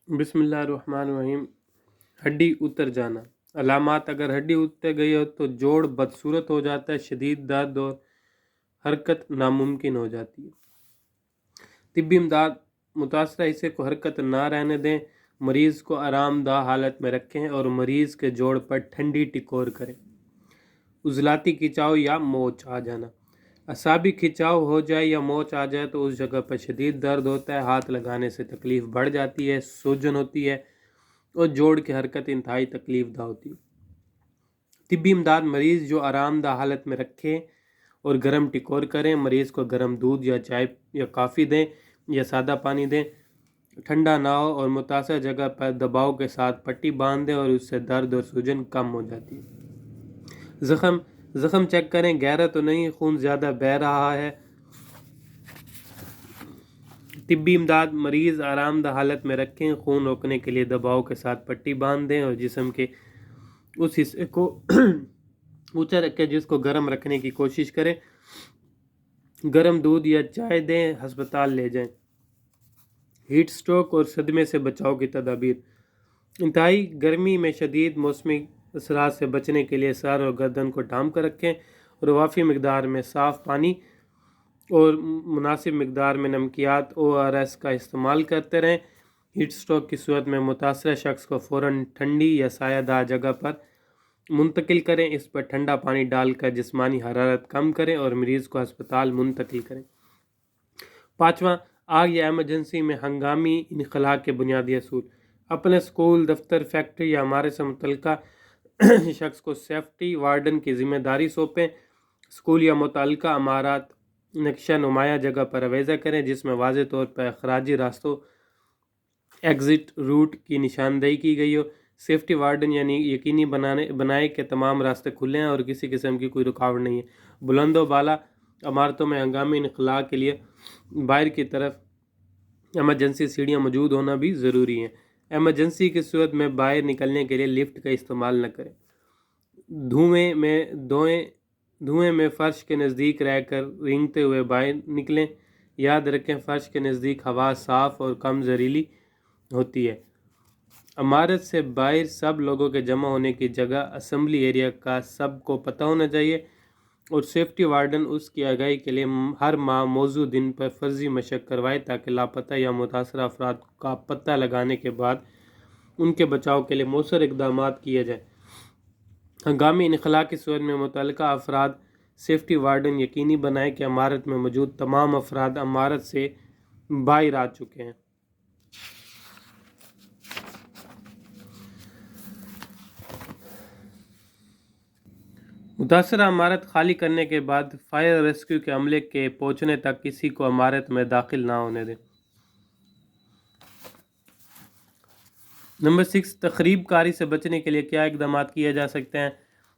بسم اللہ الرحمن الرحیم۔ ہڈی اتر جانا۔ علامات: اگر ہڈی اتر گئی ہو تو جوڑ بدصورت ہو جاتا ہے، شدید درد اور حرکت ناممکن ہو جاتی ہے۔ طبی امداد: متاثرہ حصے کو حرکت نہ رہنے دیں، مریض کو آرام دہ حالت میں رکھیں اور مریض کے جوڑ پر ٹھنڈی ٹکور کریں۔ عضلاتی کھچاؤ یا موچ آ جانا: اعصابی کھچاؤ ہو جائے یا موچ آ جائے تو اس جگہ پر شدید درد ہوتا ہے، ہاتھ لگانے سے تکلیف بڑھ جاتی ہے، سوجن ہوتی ہے اور جوڑ کی حرکت انتہائی تکلیف دہ ہوتی ہے۔ طبی امداد: مریض جو آرام دہ حالت میں رکھیں اور گرم ٹکور کریں، مریض کو گرم دودھ یا چائے یا کافی دیں یا سادہ پانی دیں، ٹھنڈا نہ ہو اور متاثرہ جگہ پر دباؤ کے ساتھ پٹی باندھ دیں اور اس سے درد اور سوجن کم ہو جاتی ہے۔ زخم چیک کریں، گہرا تو نہیں، خون زیادہ بہہ رہا ہے۔ طبی امداد: مریض آرام دہ حالت میں رکھیں، خون روکنے کے لیے دباؤ کے ساتھ پٹی باندھ دیں اور جسم کے اس حصے کو اونچا رکھیں جس کو گرم رکھنے کی کوشش کریں، گرم دودھ یا چائے دیں، ہسپتال لے جائیں۔ ہیٹ سٹروک اور صدمے سے بچاؤ کی تدابیر: انتہائی گرمی میں شدید موسمی اثرات سے بچنے کے لیے سر اور گردن کو ڈھانپ کر رکھیں اور وافی مقدار میں صاف پانی اور مناسب مقدار میں نمکیات ORS کا استعمال کرتے رہیں۔ ہیٹ سٹروک کی صورت میں متاثرہ شخص کو فوراً ٹھنڈی یا سایہ دار جگہ پر منتقل کریں، اس پر ٹھنڈا پانی ڈال کر جسمانی حرارت کم کریں اور مریض کو ہسپتال منتقل کریں۔ 5واں، آگ یا ایمرجنسی میں ہنگامی انخلاء کے بنیادی اصول: اپنے اسکول، دفتر، فیکٹری یا عمارت سے متعلقہ شخص کو سیفٹی وارڈن کی ذمہ داری سونپیں۔ اسکول یا متعلقہ عمارت نقشہ نمایاں جگہ پر آویزہ کریں جس میں واضح طور پر اخراجی راستوں ایگزٹ روٹ کی نشاندہی کی گئی ہو۔ سیفٹی وارڈن یقینی بنائے کہ تمام راستے کھلے ہیں اور کسی قسم کی کوئی رکاوٹ نہیں ہے۔ بلند و بالا عمارتوں میں ہنگامی انخلاء کے لیے باہر کی طرف ایمرجنسی سیڑھیاں موجود ہونا بھی ضروری ہیں۔ ایمرجنسی کی صورت میں باہر نکلنے کے لیے لفٹ کا استعمال نہ کریں۔ دھوئیں میں فرش کے نزدیک رہ کر رینگتے ہوئے باہر نکلیں۔ یاد رکھیں فرش کے نزدیک ہوا صاف اور کم زہریلی ہوتی ہے۔ عمارت سے باہر سب لوگوں کے جمع ہونے کی جگہ اسمبلی ایریا کا سب کو پتہ ہونا چاہیے اور سیفٹی وارڈن اس کی آگاہی کے لیے ہر ماہ موزوں دن پر فرضی مشق کروائے تاکہ لاپتہ یا متاثرہ افراد کا پتہ لگانے کے بعد ان کے بچاؤ کے لیے مؤثر اقدامات کیے جائیں۔ ہنگامی انخلاء کی صورت میں متعلقہ افراد سیفٹی وارڈن یقینی بنائے کہ عمارت میں موجود تمام افراد عمارت سے باہر آ چکے ہیں۔ متاثرہ عمارت خالی کرنے کے بعد فائر ریسکیو کے عملے کے پہنچنے تک کسی کو عمارت میں داخل نہ ہونے دیں۔ نمبر 6، تخریب کاری سے بچنے کے لیے کیا اقدامات کیے جا سکتے ہیں؟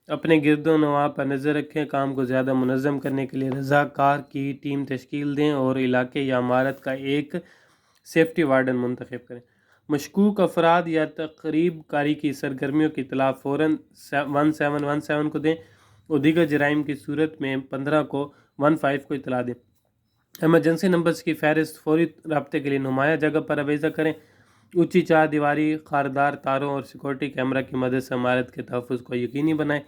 اپنے گرد و نواح پر نظر رکھیں، کام کو زیادہ منظم کرنے کے لیے رضاکار کی ٹیم تشکیل دیں اور علاقے یا عمارت کا ایک سیفٹی وارڈن منتخب کریں۔ مشکوک افراد یا تخریب کاری کی سرگرمیوں کی اطلاع فوراً 1717 کو دیں اور دیگر جرائم کی صورت میں 15 کو 15 کو اطلاع دیں۔ ایمرجنسی نمبرز کی فہرست فوری رابطے کے لیے نمایاں جگہ پر آویزہ کریں۔ اونچی چار دیواری، خاردار تاروں اور سیکورٹی کیمرہ کی مدد سے عمارت کے تحفظ کو یقینی بنائیں۔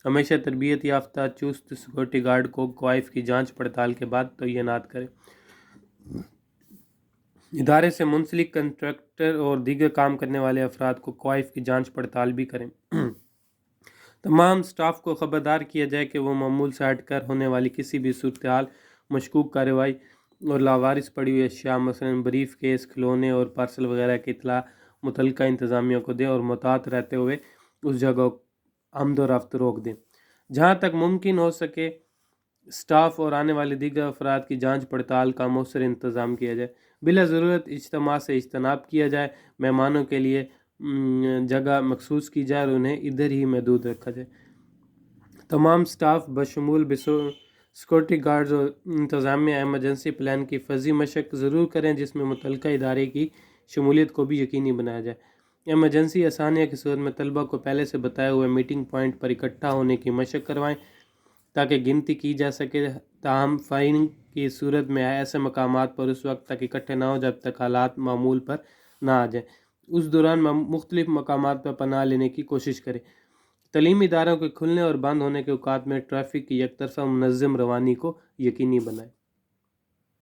ہمیشہ تربیت یافتہ چست سیکورٹی گارڈ کو کوائف کی جانچ پڑتال کے بعد تعینات کریں۔ ادارے سے منسلک کنٹریکٹر اور دیگر کام کرنے والے افراد کو کوائف کی جانچ پڑتال بھی کریں۔ تمام سٹاف کو خبردار کیا جائے کہ وہ معمول سے ہٹ کر ہونے والی کسی بھی صورتحال، مشکوک کارروائی اور لاوارث پڑی ہوئی اشیاء مثلاً بریف کیس، کھلونے اور پارسل وغیرہ کی اطلاع متعلقہ انتظامیہ کو دیں اور محتاط رہتے ہوئے اس جگہ آمد و رفت روک دیں۔ جہاں تک ممکن ہو سکے سٹاف اور آنے والے دیگر افراد کی جانچ پڑتال کا مؤثر انتظام کیا جائے۔ بلا ضرورت اجتماع سے اجتناب کیا جائے، مہمانوں کے لیے جگہ مخصوص کی جائے اور انہیں ادھر ہی محدود رکھا جائے۔ تمام سٹاف بشمول سیکورٹی گارڈز اور انتظامیہ ایمرجنسی پلان کی فرضی مشق ضرور کریں جس میں متعلقہ ادارے کی شمولیت کو بھی یقینی بنایا جائے۔ ایمرجنسی اسانیہ کی صورت میں طلبہ کو پہلے سے بتائے ہوئے میٹنگ پوائنٹ پر اکٹھا ہونے کی مشق کروائیں تاکہ گنتی کی جا سکے۔ تاہم فائرنگ کی صورت میں ایسے مقامات پر اس وقت تک اکٹھے نہ ہو جب تک حالات معمول پر نہ آ جائیں۔ اس دوران مختلف مقامات پر پناہ لینے کی کوشش کریں۔ تعلیمی اداروں کے کھلنے اور بند ہونے کے اوقات میں ٹریفک کی یک طرفہ منظم روانی کو یقینی بنائیں۔